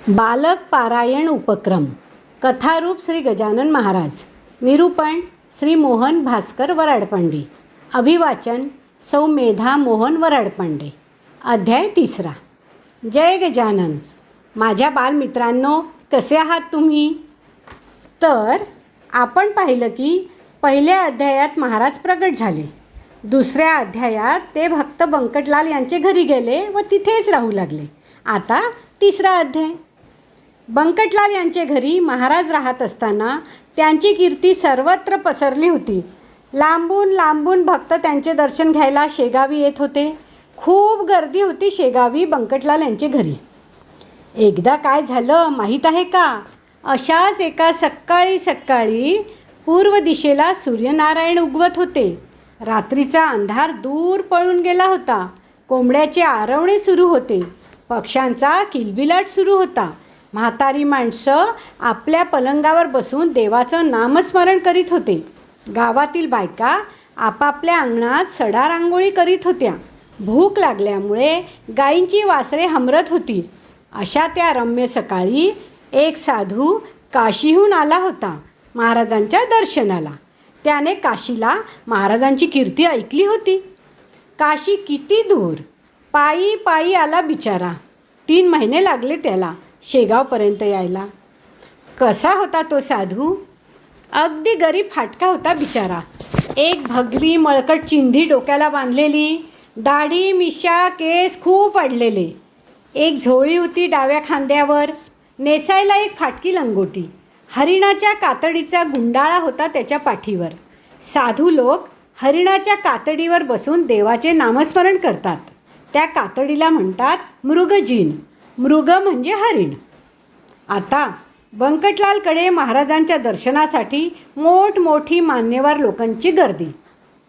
बालक पारायण उपक्रम. कथारूप श्री गजानन महाराज. निरूपण श्री मोहन भास्कर वराडपांडे. अभिवाचन सौ मेधा मोहन वराडपांडे. अध्याय 3. जय गजानन. माझ्या बालमित्रांनो, कसे आहात तुम्ही? तर आपण पाहिलं की पहिल्या अध्यायात महाराज प्रगट झाले. दुसऱ्या अध्यायात ते भक्त बंकटलाल यांचे घरी गेले व तिथेच राहू लागले. आता 3रा अध्याय. बंकटलाल यांचे घरी महाराज राहत असताना त्यांची कीर्ती सर्वत्र पसरली होती. लांबून लांबून भक्त त्यांचे दर्शन घ्यायला शेगावी येत होते. खूप गर्दी होती शेगावी बंकटलाल यांचे घरी. एकदा काय झालं माहीत आहे का? अशाच एका सकाळी पूर्व दिशेला सूर्यनारायण उगवत होते. रात्रीचा अंधार दूर पळून गेला होता. कोंबड्याचे आरवणे सुरू होते. पक्ष्यांचा किलबिलाट सुरू होता. म्हातारी माणसं आपल्या पलंगावर बसून देवाचं नामस्मरण करीत होते. गावातील बायका आपापल्या अंगणात सडा रांगोळी करीत होत्या. भूक लागल्यामुळे गायींची वासरे हमरत होती. अशा त्या रम्य सकाळी एक साधू काशीहून आला होता महाराजांच्या दर्शनाला. त्याने काशीला महाराजांची कीर्ती ऐकली होती. काशी किती दूर! पायी पायी आला बिचारा. 3 महिने लागले त्याला शेगावपर्यंत यायला. कसा होता तो साधू? अगदी गरीब फाटका होता बिचारा. एक भगवी मळकट चिंधी डोक्याला बांधलेली, दाढी मिशा केस खूप वाढलेले. एक झोळी होती डाव्या खांद्यावर. नेसायला एक फाटकी लंगोटी. हरिणाच्या कातडीचा गुंडाळा होता त्याच्या पाठीवर. साधू लोक हरिणाच्या कातडीवर बसून देवाचे नामस्मरण करतात. त्या कातडीला म्हणतात मृगजीन. मृग म्हणजे हरिण. आता बंकटलालकडे महाराजांच्या दर्शनासाठी मोठमोठी मान्यवर लोकांची गर्दी.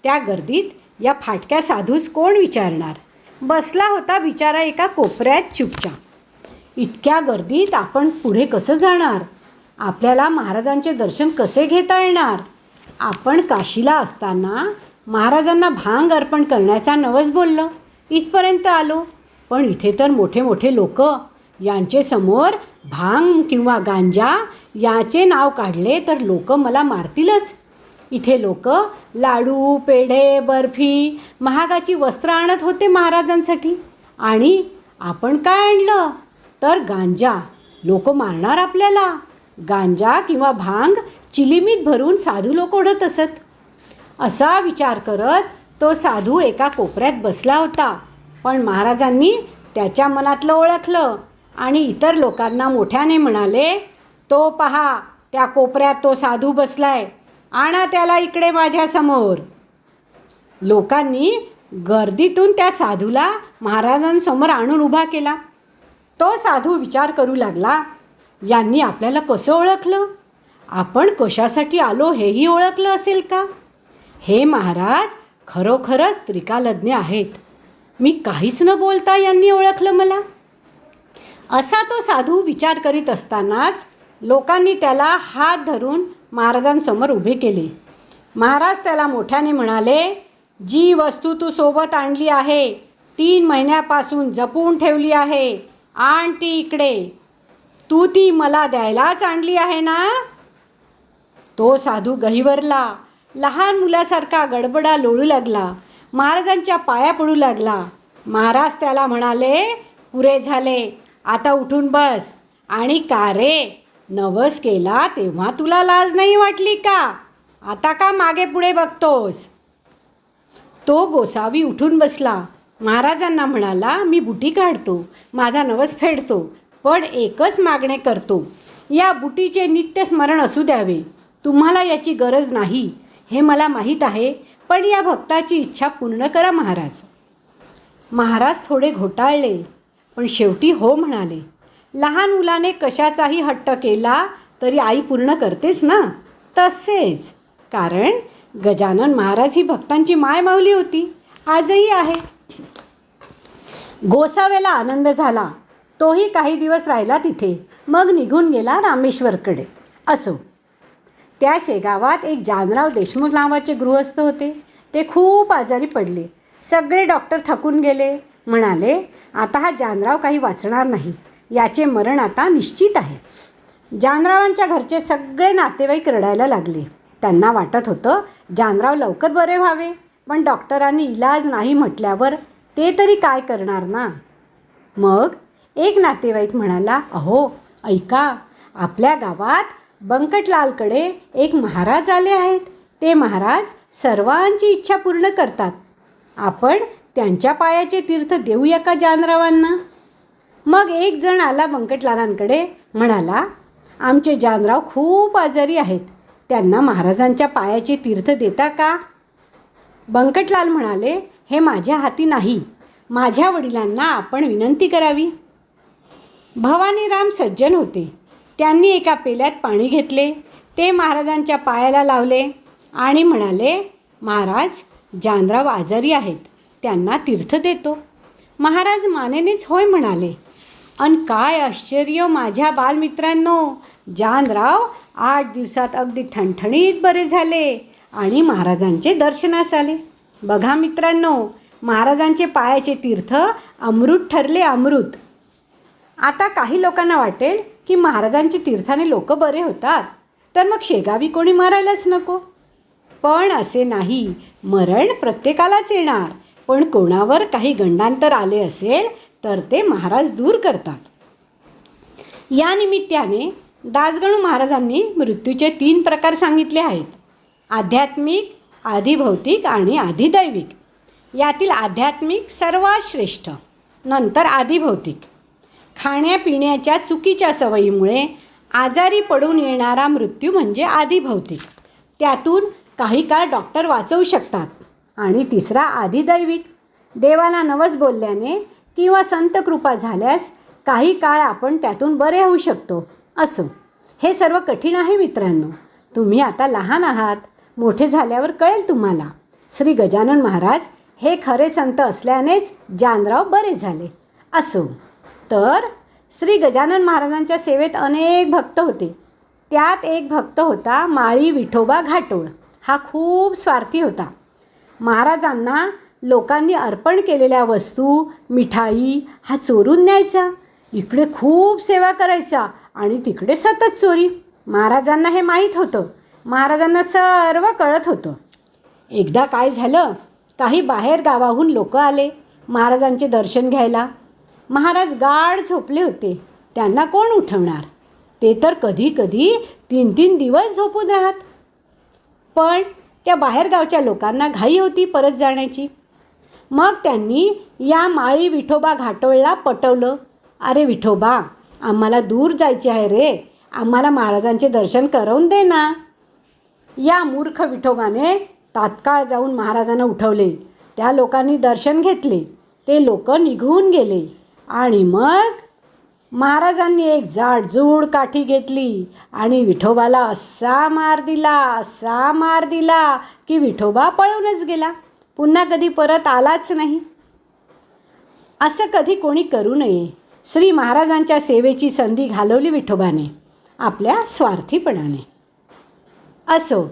त्या गर्दीत या फाटक्या साधूस कोण विचारणार? बसला होता बिचारा एका कोपऱ्यात चुपचाप. इतक्या गर्दीत आपण पुढे कसं जाणार? आपल्याला महाराजांचे दर्शन कसे घेता येणार? आपण काशीला असताना महाराजांना भांग अर्पण करण्याचा नवस बोललं. इथपर्यंत आलो, पण इथे तर मोठे मोठे लोक. यांचे समोर भांग किंवा गांजा याचे नाव काढले तर लोक मला मारतीलच. इथे लोक लाडू पेढे बर्फी महागाची वस्त्र आणत होते महाराजांसाठी. आणि आपण काय आणलं तर गांजा. लोक मारणार आपल्याला. गांजा किंवा भांग चिलिमीत भरून साधू लोक ओढत असत. असा विचार करत तो साधू एका कोपऱ्यात बसला होता. पण महाराजांनी त्याच्या मनातलं ओळखलं आणि इतर लोकांना मोठ्याने म्हणाले, तो पहा, त्या कोपऱ्यात तो साधू बसलाय. आणा त्याला इकडे माझ्यासमोर. लोकांनी गर्दीतून त्या साधूला महाराजांसमोर आणून उभा केला. तो साधू विचार करू लागला, यांनी आपल्याला कसं ओळखलं? आपण कशासाठी आलो हेही ओळखलं असेल का? हे महाराज खरोखरच त्रिकालज्ञ आहेत. मी काहीच न बोलता यांनी ओळखलं मला. असा तो साधू विचार करीत असतानाच लोकांनी त्याला हात धरून महाराजांसमोर उभे केले. महाराज त्याला मोठ्याने म्हणाले, जी वस्तू तू सोबत आणली आहे, 3 महिन्यापासून जपून ठेवली आहे, आण ती इकडे. तू ती मला द्यायलाच आणली आहे ना? तो साधू गहिवरला. लहान मुलासारखा गडबडा लोळू लागला. महाराजांच्या पाया पडू लागला. महाराज त्याला म्हणाले, पुरे झाले, आता उठून बस. आणि का रे, नवस केला तेव्हा तुला लाज नाही वाटली का? आता का मागे पुढे बघतोस? तो गोसावी उठून बसला. महाराजांना म्हणाला, मी बुटी काढतो, माझा नवस फेडतो, पण एकच मागणे करतो, या बुटीचे नित्य स्मरण असू द्यावे. तुम्हाला याची गरज नाही हे मला माहीत आहे, पण या भक्ताची इच्छा पूर्ण करा महाराज. महाराज थोडे घोटाळले, पण शेवटी हो म्हणाले. लहान मुलाने कशाचाही हट्ट केला तरी आई पूर्ण करतेच ना, तसेच. कारण गजानन महाराज ही भक्तांची माय माऊली होती, आजही आहे. गोसाव्याला आनंद झाला. तोही काही दिवस राहिला तिथे, मग निघून गेला रामेश्वरकडे. असो, त्या शेगावात एक जानराव देशमुख नावाचे गृहस्थ होते. ते खूप आजारी पडले. सगळे डॉक्टर थकून गेले. म्हणाले, आता हा जानराव काही वाचणार नाही. याचे मरण आता निश्चित आहे. जानरावांच्या घरचे सगळे नातेवाईक रडायला लागले. त्यांना वाटत होतं जानराव लवकर बरे व्हावे, पण डॉक्टरांनी इलाज नाही म्हटल्यावर ते तरी काय करणार ना. मग एक नातेवाईक म्हणाला, अहो ऐका, आपल्या गावात बंकटलालकडे एक महाराज आले आहेत. ते महाराज सर्वांची इच्छा पूर्ण करतात. आपण त्यांच्या पायाचे तीर्थ देऊया का जानरावांना. मग एक जण आला बंकटलालांकडे, म्हणाला, आमचे जानराव खूप आजारी आहेत, त्यांना महाराजांच्या पायाचे तीर्थ देता का. बंकटलाल म्हणाले, हे माझ्या हाती नाही, माझ्या वडिलांना आपण विनंती करावी. भवानीराम सज्जन होते. त्यांनी एका पेल्यात पाणी घेतले, ते महाराजांच्या पायाला लावले आणि म्हणाले, महाराज, जानराव आजारी आहेत, त्यांना तीर्थ देतो. महाराज मानेनेच होय म्हणाले. अन काय आश्चर्य माझ्या बालमित्रांनो, जानराव 8 दिवसात अगदी ठणठणीत बरे झाले आणि महाराजांचे दर्शनास आले. बघा मित्रांनो, महाराजांचे पायाचे तीर्थ अमृत ठरले, अमृत. आता काही लोकांना वाटेल की महाराजांच्या तीर्थाने लोक बरे होतात, तर मग शेगावी कोणी मरायलाच नको. पण असे नाही, मरण प्रत्येकालाच येणार, पण कोणावर काही गंडांतर आले असेल तर ते महाराज दूर करतात. या निमित्ताने दासगणू महाराजांनी मृत्यूचे 3 प्रकार सांगितले आहेत: आध्यात्मिक, आधिभौतिक आणि आधिदैविक. यातील आध्यात्मिक सर्वात श्रेष्ठ, नंतर आधिभौतिक. खाण्यापिण्याच्या चुकीच्या सवयीमुळे आजारी पडून येणारा मृत्यू म्हणजे आधिभौतिक. त्यातून काही काळ डॉक्टर वाचवू शकतात. आणि तिसरा आधिदैविक. देवाला नवस बोलल्याने किंवा संत कृपा झाल्यास काही काळ आपण त्यातून बरे होऊ शकतो. असो, हे सर्व कठीण आहे मित्रांनो. तुम्ही आता लहान आहात, मोठे झाल्यावर कळेल तुम्हाला. श्री गजानन महाराज हे खरे संत असल्यानेच जानराव बरे झाले. असो, तर श्री गजानन महाराजांच्या सेवेत अनेक भक्त होते. त्यात एक भक्त होता माळी विठोबा घाटोळ. हा खूप स्वार्थी होता. महाराजांना लोकांनी अर्पण केलेल्या वस्तू, मिठाई हा चोरून न्यायचा. इकडे खूप सेवा करायचा आणि तिकडे सतत चोरी. महाराजांना हे माहीत होतं. महाराजांना सर्व कळत होतं. एकदा काय झालं, काही बाहेर गावाहून लोक आले महाराजांचे दर्शन घ्यायला. महाराज गाढ झोपले होते. त्यांना कोण उठवणार. ते तर कधी कधी 3-3 दिवस झोपून राहत. पण त्या बाहेरगावच्या लोकांना घाई होती परत जाण्याची. मग त्यांनी या माळी विठोबा घाटोळला पटवलं, अरे विठोबा, आम्हाला दूर जायचे आहे रे, आम्हाला महाराजांचे दर्शन करवून दे ना. या मूर्ख विठोबाने तात्काळ जाऊन महाराजांना उठवले. त्या लोकांनी दर्शन घेतले. ते लोक निघून गेले आणि मग महाराजांनी एक जाडजूड काठी घेतली आणि विठोबाला असा मार दिला की विठोबा पळूनच गेला. पुन्हा कधी परत आलाच नाही. असं कधी कोणी करू नये. श्री महाराजांच्या सेवेची संधी घालवली विठोबाने आपल्या स्वार्थीपणाने. असो,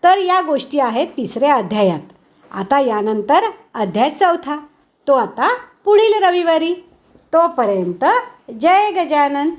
तर या गोष्टी आहेत 3ऱ्या अध्यायात. आता यानंतर अध्याय 4, तो आता पुढील रविवारी. तोपर्यंत जय गजानन.